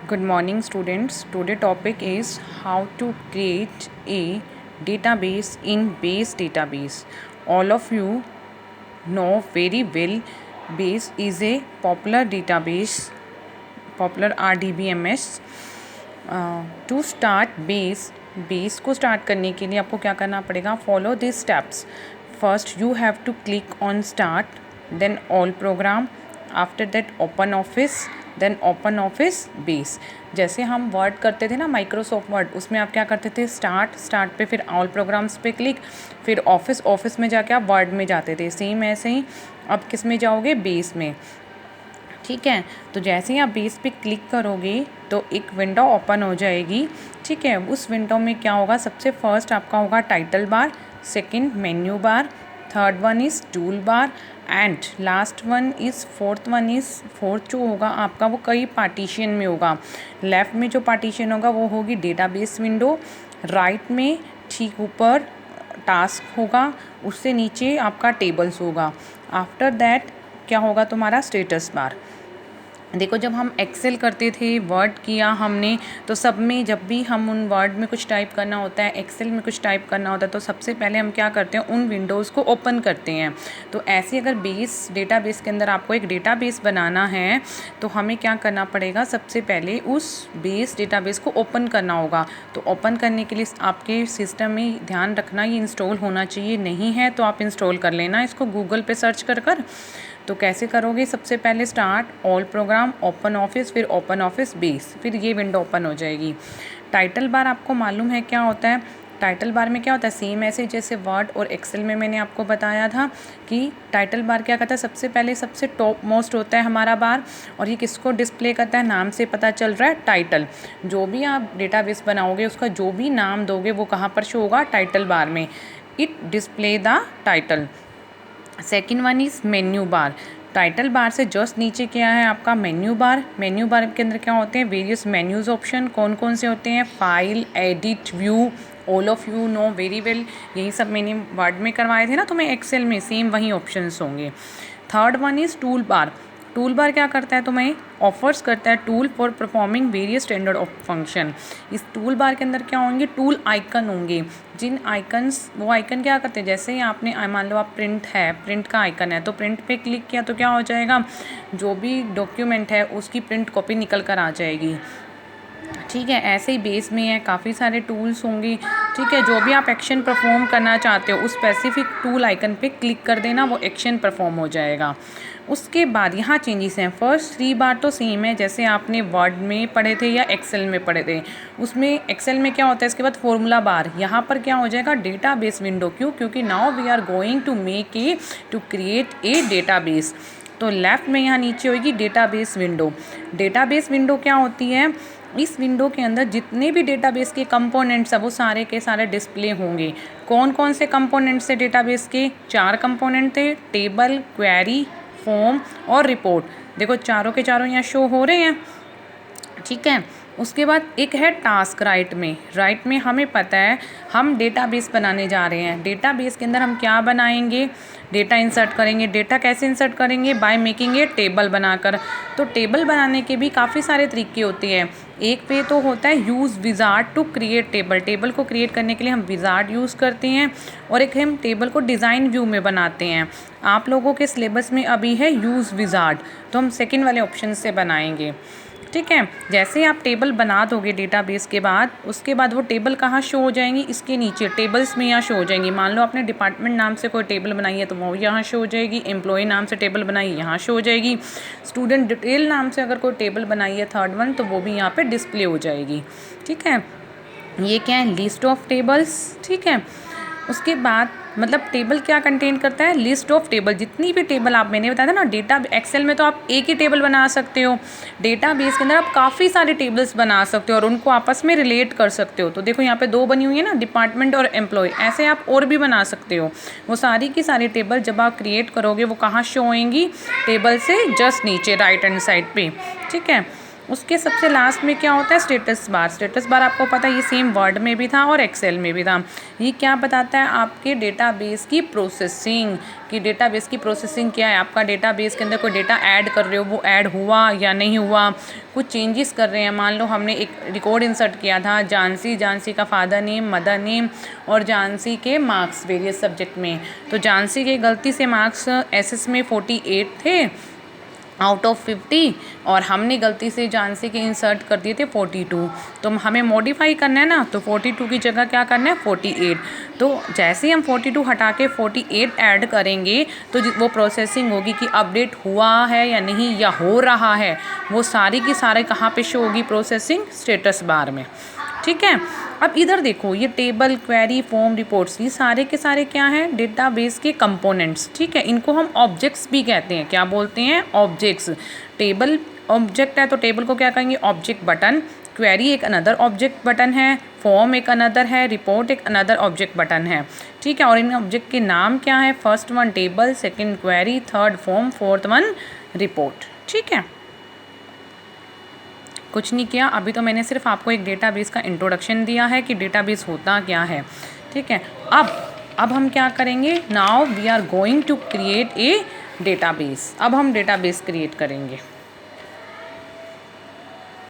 Good morning, students. Today topic is how to create a database in Base database. All of you know very well Base is a popular database, popular RDBMS. To start base को start करने के लिए आपको क्या करना पड़ेगा? Follow this steps. First you have to click on start, then all program, after that open office, then open office base. जैसे हम वर्ड करते थे ना, माइक्रोसॉफ्ट वर्ड, उसमें आप क्या करते थे? स्टार्ट पे फिर ऑल प्रोग्राम्स पे क्लिक, फिर ऑफिस में जाके आप वर्ड में जाते थे. सेम ऐसे ही अब किस में जाओगे? बेस में. ठीक है, तो जैसे ही आप बेस पे क्लिक करोगे तो एक विंडो ओपन हो जाएगी. ठीक है, उस विंडो में क्या होगा? सबसे फर्स्ट आपका होगा title bar, second menu bar, third one is tool bar and last one is fourth जो होगा आपका वो कई पार्टीशन में होगा. लेफ़्ट में जो पार्टीशन होगा वो होगी डेटाबेस विंडो, राइट में ठीक ऊपर टास्क होगा, उससे नीचे आपका टेबल्स होगा. आफ्टर दैट क्या होगा तुम्हारा? Status bar. देखो, जब हम एक्सेल करते थे, वर्ड किया हमने, तो सब में जब भी हम उन वर्ड में कुछ टाइप करना होता है, एक्सेल में कुछ टाइप करना होता है, तो सबसे पहले हम क्या करते हैं? उन विंडोज़ को ओपन करते हैं. तो ऐसे अगर डेटाबेस के अंदर आपको एक डेटाबेस बनाना है तो हमें क्या करना पड़ेगा? सबसे पहले उस बेस डेटाबेस को ओपन करना होगा. तो ओपन करने के लिए आपके सिस्टम में ध्यान रखना ये इंस्टॉल होना चाहिए. नहीं है तो आप इंस्टॉल कर लेना इसको गूगल पे सर्च कर. तो कैसे करोगे? सबसे पहले start all programme, open office, फिर ओपन ऑफिस बेस, फिर ये विंडो ओपन हो जाएगी. टाइटल बार आपको मालूम है क्या होता है? टाइटल बार में क्या होता है? सेम ऐसे जैसे वर्ड और एक्सेल में मैंने आपको बताया था कि टाइटल बार क्या करता है? सबसे पहले सबसे टॉप मोस्ट होता है हमारा बार, और ये किसको डिस्प्ले करता है? नाम से पता चल रहा है, टाइटल. जो भी आप डेटाबेस बनाओगे उसका जो भी नाम दोगे वो कहाँ पर शो होगा? टाइटल बार में. It display the title. Second one is menu bar. Title bar से जस्ट नीचे क्या है आपका? Menu bar. मेन्यू बार के अंदर क्या होते हैं? Various menus option. कौन कौन से होते हैं? File, edit, view. All of you know very well, यही सब मैंने वर्ड में करवाए थे ना, तो मैं एक्सेल में सेम वही ऑप्शंस होंगे. Third one is tool bar. Tool bar क्या करता है? तुम्हें ऑफर्स करता है tool for performing various standard of function. इस टूल बार के अंदर क्या होंगे? टूल आइकन होंगे. जिन आइकन्स, वो आइकन क्या करते हैं? जैसे ही आपने मान लो आप प्रिंट का आइकन है, तो प्रिंट पे क्लिक किया तो क्या हो जाएगा? जो भी डॉक्यूमेंट है उसकी प्रिंट कॉपी निकल कर आ जाएगी. ठीक है, ऐसे ही बेस में है, काफ़ी सारे टूल्स होंगे. ठीक है, जो भी आप एक्शन परफॉर्म करना चाहते हो उस स्पेसिफिक टूल आइकन पे क्लिक कर देना, वो एक्शन परफॉर्म हो जाएगा. उसके बाद यहाँ चेंजेस हैं. फर्स्ट 3 बार तो सेम है जैसे आपने वर्ड में पढ़े थे या एक्सेल में पढ़े थे. उसमें एक्सेल में क्या होता है? इसके बाद फॉर्मूला बार. यहाँ पर क्या हो जाएगा? Database window. क्यों? क्योंकि now we are going to create a database. तो लेफ़्ट में यहाँ नीचे होगी डेटाबेस विंडो. डेटाबेस विंडो क्या होती है? इस विंडो के अंदर जितने भी डेटाबेस के कंपोनेंट्स हैं वो सारे के सारे डिस्प्ले होंगे. कौन कौन से कंपोनेंट्स थे डेटाबेस के? 4 कंपोनेंट थे: टेबल, क्वेरी, फॉर्म और रिपोर्ट. देखो चारों के चारों यहाँ शो हो रहे हैं. ठीक है, उसके बाद एक है टास्क. राइट में हमें पता है हम डेटाबेस बनाने जा रहे हैं. डेटाबेस के अंदर हम क्या बनाएंगे? डेटा इंसर्ट करेंगे. डेटा कैसे इंसर्ट करेंगे? बाय मेकिंग ए टेबल बनाकर. तो टेबल बनाने के भी काफ़ी सारे तरीके होते हैं. एक पे तो होता है use wizard to create table. Table को क्रिएट करने के लिए हम विजार्ड यूज़ करते हैं, और एक हम टेबल को डिज़ाइन व्यू में बनाते हैं. आप लोगों के सिलेबस में अभी है यूज़ विजार्ड, तो हम सेकेंड वाले ऑप्शन से बनाएंगे. ठीक है, जैसे आप टेबल बना दोगे डेटाबेस के बाद, उसके बाद वो टेबल कहाँ शो हो जाएंगी? इसके नीचे टेबल्स में यहाँ शो हो जाएंगी. मान लो आपने डिपार्टमेंट नाम से कोई टेबल बनाई है तो वो यहाँ शो हो जाएगी. एम्प्लॉय नाम से टेबल बनाई, यहाँ शो हो जाएगी. स्टूडेंट डिटेल नाम से अगर कोई टेबल बनाई है, थर्ड वन, तो वो भी यहाँ पे डिस्प्ले हो जाएगी. ठीक है, ये क्या है? List of tables. ठीक है, उसके बाद मतलब टेबल क्या कंटेन करता है? List of table. जितनी भी टेबल आप, मैंने बताया था ना, डेटा एक्सेल में तो आप एक ही टेबल बना सकते हो. डेटाबेस के अंदर आप काफ़ी सारे टेबल्स बना सकते हो और उनको आपस में रिलेट कर सकते हो. तो देखो यहाँ पे 2 बनी हुई है ना, डिपार्टमेंट और एम्प्लॉय. ऐसे आप और भी बना सकते हो. वो सारी की सारी टेबल जब आप क्रिएट करोगे वो कहाँ शो होंगी? टेबल से जस्ट नीचे राइट हैंड साइड पे. ठीक है, उसके सबसे लास्ट में क्या होता है, स्टेटस बार। स्टेटस बार आपको पता है ये सेम वर्ड में भी था और एक्सेल में भी था। ये क्या बताता है, आपके डेटाबेस की प्रोसेसिंग, कि डेटाबेस की प्रोसेसिंग क्या है, आपका डेटाबेस के अंदर कोई डेटा ऐड कर रहे हो, वो ऐड हुआ या नहीं हुआ, कुछ चेंजेस कर रहे हैं। मान लो हमने एक रिकॉर्ड इंसर्ट किया था, झांसी का फादर नेम, मदर नेम और झांसी के मार्क्स वेरियस सब्जेक्ट में। तो झांसी के गलती से मार्क्स एसएस में 48 थे आउट ऑफ 50, और हमने गलती से झांसी के इंसर्ट कर दिए थे 42। तो हमें मॉडिफाई करना है ना, तो 42 की जगह क्या करना है, 48। तो जैसे ही हम 42 हटा के 48 ऐड करेंगे तो वो प्रोसेसिंग होगी कि अपडेट हुआ है या नहीं, या हो रहा है, वो सारी की सारे कहाँ पे शो होगी, प्रोसेसिंग स्टेटस बार में। ठीक है। अब इधर देखो, ये टेबल, क्वेरी, फॉर्म, रिपोर्ट्स, ये सारे के सारे क्या हैं, डेटाबेस के कंपोनेंट्स। ठीक है, इनको हम ऑब्जेक्ट्स भी कहते हैं। क्या बोलते हैं, ऑब्जेक्ट्स। टेबल ऑब्जेक्ट है तो टेबल को क्या कहेंगे, ऑब्जेक्ट बटन। क्वेरी एक अनदर ऑब्जेक्ट बटन है, फॉर्म एक अनदर है, रिपोर्ट एक अनदर ऑब्जेक्ट बटन है। ठीक है, और इन ऑब्जेक्ट के नाम क्या है, first one table, second query, third form, fourth one report. ठीक है, कुछ नहीं किया अभी, तो मैंने सिर्फ आपको एक डेटाबेस का इंट्रोडक्शन दिया है कि डेटाबेस होता क्या है। ठीक है, अब हम क्या करेंगे, now we are going to create a database. अब हम डेटाबेस क्रिएट करेंगे।